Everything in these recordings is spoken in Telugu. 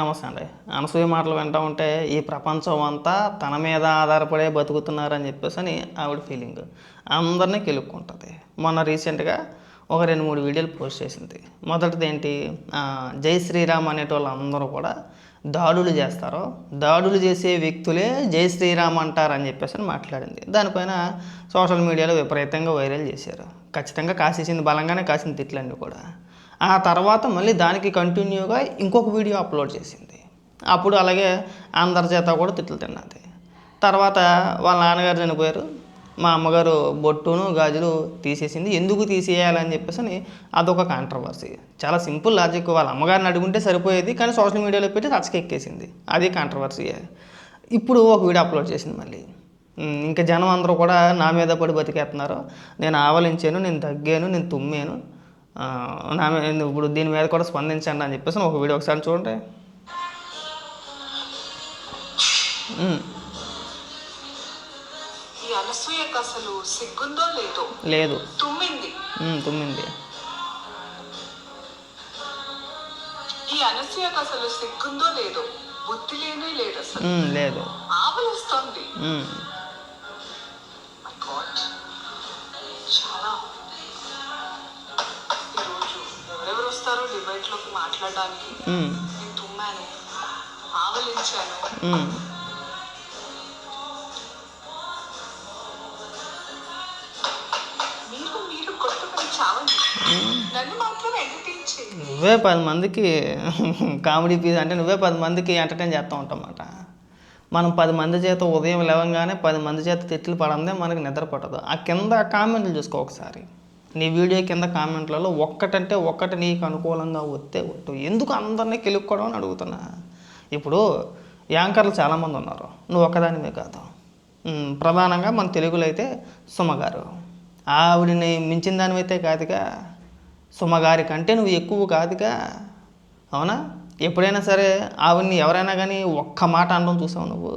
నమస్తే అండి. అనసూయ మాటలు వింటా ఉంటే ఈ ప్రపంచం అంతా తన మీద ఆధారపడే బతుకుతున్నారని చెప్పేసి ఆవిడ ఫీలింగ్. అందరినీ కెలుక్కుంటుంది. మొన్న రీసెంట్గా ఒక 2-3 వీడియోలు పోస్ట్ చేసింది. మొదటిది ఏంటి, జై శ్రీరామ్ అనేటోళ్ళు అందరూ కూడా దాడులు చేస్తారు, దాడులు చేసే వ్యక్తులే జై శ్రీరామ్ అంటారని చెప్పేసి మాట్లాడింది. దానిపైన సోషల్ మీడియాలో విపరీతంగా వైరల్ చేశారు. ఖచ్చితంగా కాసేసింది, బలంగానే కాసింది తిట్లన్నీ కూడా. ఆ తర్వాత మళ్ళీ దానికి కంటిన్యూగా ఇంకొక వీడియో అప్లోడ్ చేసింది. అప్పుడు అలాగే అందరి చేత కూడా తిట్లు తిన్నది. తర్వాత వాళ్ళ నాన్నగారు చనిపోయారు, మా అమ్మగారు బొట్టును గాజులు తీసేసింది. ఎందుకు తీసేయాలని చెప్పేసి అదొక కాంట్రవర్సీ. చాలా సింపుల్ లాజిక్, వాళ్ళ అమ్మగారిని అడుగుంటే సరిపోయేది, కానీ సోషల్ మీడియాలో పెట్టి రచ్చకెక్కేసింది. అది కాంట్రవర్సీ. ఇప్పుడు ఒక వీడియో అప్లోడ్ చేసింది మళ్ళీ. ఇంకా జనం అందరూ కూడా నా మీద పడి బతికేస్తున్నారు, నేను ఆవలించాను, నేను తగ్గాను, నేను తుమ్మాను, నా మీద ఇప్పుడు దీని మీద కూడా స్పందించండి అని చెప్పేసి ఒక వీడియో ఒకసారి చూడండి. అసలు సిగ్గుందో లేదో లేదు, తుమ్మింది. ఈ అనసూయకు అసలు సిగ్గుందో లేదో బుద్ధి లేనే లేదు, అసలు లేదు, ఆవలిస్తోంది. చాలా ఈరోజు ఎవరెవరు వస్తారో డిబేట్ లోకి మాట్లాడడానికి. నేను తుమ్మాను, ఆవలించాను. నువ్వే 10 మందికి కామెడీ పీస్ అంటే నువ్వే 10 మందికి ఎంటర్టైన్ చేస్తూ ఉంటామన్నమాట. మనం 10 మంది చేత ఉదయం లేవగానే 10 మంది చేత తిట్లు పడందే మనకి నిద్ర పట్టదు. ఆ కింద కామెంట్లు చూసుకో ఒకసారి, నీ వీడియో కింద కామెంట్లలో ఒక్కటంటే ఒక్కటి నీకు అనుకూలంగా వస్తే ఒట్టు. ఎందుకు అందరినీ కెలుక్కోవడం అని అడుగుతున్నా. ఇప్పుడు యాంకర్లు చాలామంది ఉన్నారు, నువ్వు ఒక్కదానివే కాదు. ప్రధానంగా మన తెలుగులో అయితే సుమగారు, ఆవిడని మించిన దానివైతే కాదుగా, సుమగారి కంటే నువ్వు ఎక్కువ కాదుగా, అవునా? ఎప్పుడైనా సరే ఆవిడ్ని ఎవరైనా కానీ ఒక్క మాట అనడం చూసావు నువ్వు?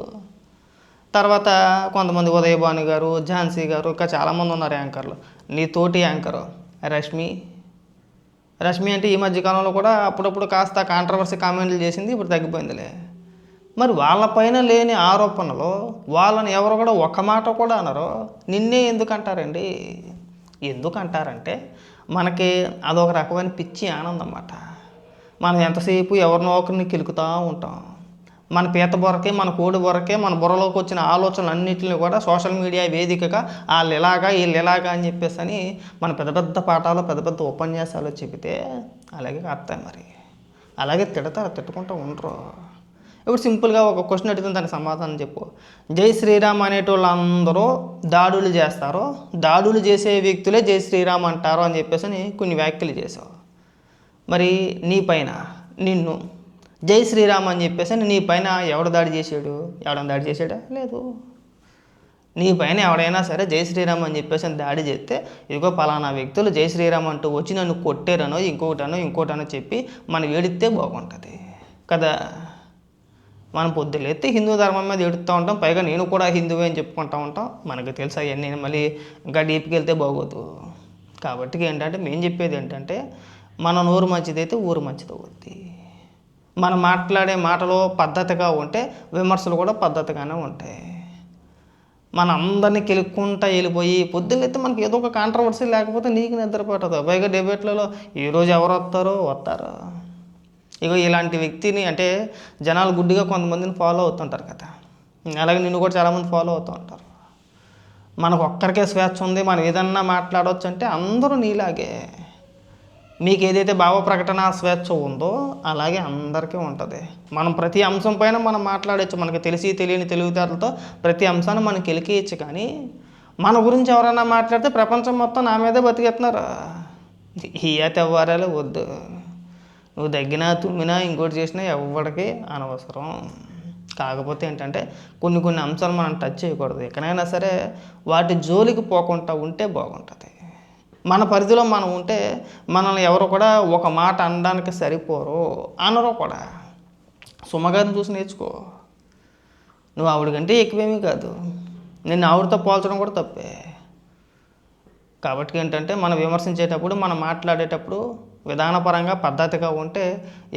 తర్వాత కొంతమంది ఉదయభాను గారు, ఝాన్సీ గారు, ఇంకా చాలామంది ఉన్నారు యాంకర్లు. నీ తోటి యాంకరు రష్మి అంటే ఈ మధ్యకాలంలో కూడా అప్పుడప్పుడు కాస్త కాంట్రవర్సీ కామెంట్లు చేసింది, ఇప్పుడు తగ్గిపోయిందిలే. మరి వాళ్ళపైన లేని ఆరోపణలు వాళ్ళని ఎవరు కూడా ఒక్క మాట కూడా అనరు, నిన్నే ఎందుకు అంటారండి? ఎందుకంటారంటే మనకి అదొక రకమైన పిచ్చి ఆనందం అన్నమాట. మనం ఎంతసేపు ఎవరినో ఒకరిని కిలుకుతూ ఉంటాం. మన పీత బొరకే, మన కోడి బొరకే, మన బుర్రలోకి వచ్చిన ఆలోచనలన్నింటినీ కూడా సోషల్ మీడియా వేదికగా వాళ్ళు ఇలాగా వీళ్ళు ఇలాగా అని చెప్పేసి మన పెద్ద పెద్ద పాఠాలు, పెద్ద పెద్ద ఉపన్యాసాలు చెబితే అలాగే కాస్తాయి. మరి అలాగే తిట్టుకుంటూ ఉండరు. ఇప్పుడు సింపుల్గా ఒక క్వశ్చన్ అడిగితే దానికి సమాధానం చెప్పు. జై శ్రీరామ్ అనేటోళ్ళు అందరూ దాడులు చేస్తారు, దాడులు చేసే వ్యక్తులే జై శ్రీరామ్ అంటారు అని చెప్పేసి కొన్ని వ్యాఖ్యలు చేసావు. మరి నీ పైన నిన్ను జై శ్రీరామ్ అని చెప్పేసి నీ పైన ఎవడు దాడి చేశాడు? ఎవడైనా దాడి చేశాడా? లేదు. నీ పైన ఎవడైనా సరే జై శ్రీరామ్ అని చెప్పేసి దాడి చేస్తే, ఇదిగో పలానా వ్యక్తులు జై శ్రీరామ్ అంటూ వచ్చి నన్ను కొట్టారనో ఇంకోటనో చెప్పి మనం ఏడిస్తే బాగుంటుంది కదా. మనం పొద్దులేస్తే హిందూ ధర్మం మీద ఎడుతూ ఉంటాం, పైగా నేను కూడా హిందువే అని చెప్పుకుంటూ ఉంటాం. మనకు తెలుసు అవన్నీ, మళ్ళీ ఇంకా డీప్కి వెళ్తే బాగోదు. కాబట్టి ఏంటంటే మేము చెప్పేది ఏంటంటే, మన నోరు మంచిదైతే ఊరు మంచిది అవుద్ది. మనం మాట్లాడే మాటలు పద్ధతిగా ఉంటే విమర్శలు కూడా పద్ధతిగానే ఉంటాయి. మన అందరినీ కెలుక్కుంటా వెళ్ళిపోయి పొద్దున్నైతే మనకి ఏదో ఒక కాంట్రవర్సీ లేకపోతే నీకు నిద్ర పట్టదు. పైగా డిబేట్లలో ఈరోజు ఎవరు వస్తారు. ఇగో ఇలాంటి వ్యక్తిని అంటే జనాలు గుడ్డిగా కొంతమందిని ఫాలో అవుతుంటారు కదా, అలాగే నిన్ను కూడా చాలామంది ఫాలో అవుతూ ఉంటారు. మనకు ఒక్కరికే స్వేచ్ఛ ఉంది, మనం ఏదన్నా మాట్లాడవచ్చు అంటే అందరూ నీలాగే. మీకు ఏదైతే భావ ప్రకటన స్వేచ్ఛ ఉందో అలాగే అందరికీ ఉంటుంది. మనం ప్రతి అంశం పైన మనం మాట్లాడచ్చు, మనకు తెలిసి తెలియని తెలివితేటలతో ప్రతి అంశాన్ని మనం కెలికేయచ్చు. కానీ మన గురించి ఎవరైనా మాట్లాడితే ప్రపంచం మొత్తం నా మీదే బతికేస్తున్నారు. ఈ తెవ్వారాలే వద్దు. నువ్వు దగ్గినా తుమ్మినా ఇంకోటి చేసినా ఎవరికి అనవసరం. కాకపోతే ఏంటంటే కొన్ని అంశాలు మనం టచ్ చేయకూడదు. ఎక్కడైనా సరే వాటి జోలికి పోకుండా ఉంటే బాగుంటుంది. మన పరిధిలో మనం ఉంటే మనల్ని ఎవరు కూడా ఒక మాట అనడానికి సరిపోరు, అనరు కూడా. సుమగారిని చూసి నేర్చుకో. నువ్వు ఆవిడకంటే ఎక్కువేమీ కాదు, నిన్ను ఆవిడతో పోల్చడం కూడా తప్పే. కాబట్టి ఏంటంటే మనం విమర్శించేటప్పుడు, మనం మాట్లాడేటప్పుడు విధానపరంగా పద్ధతిగా ఉంటే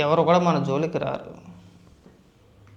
ఎవరు కూడా మన జోలికి రారు.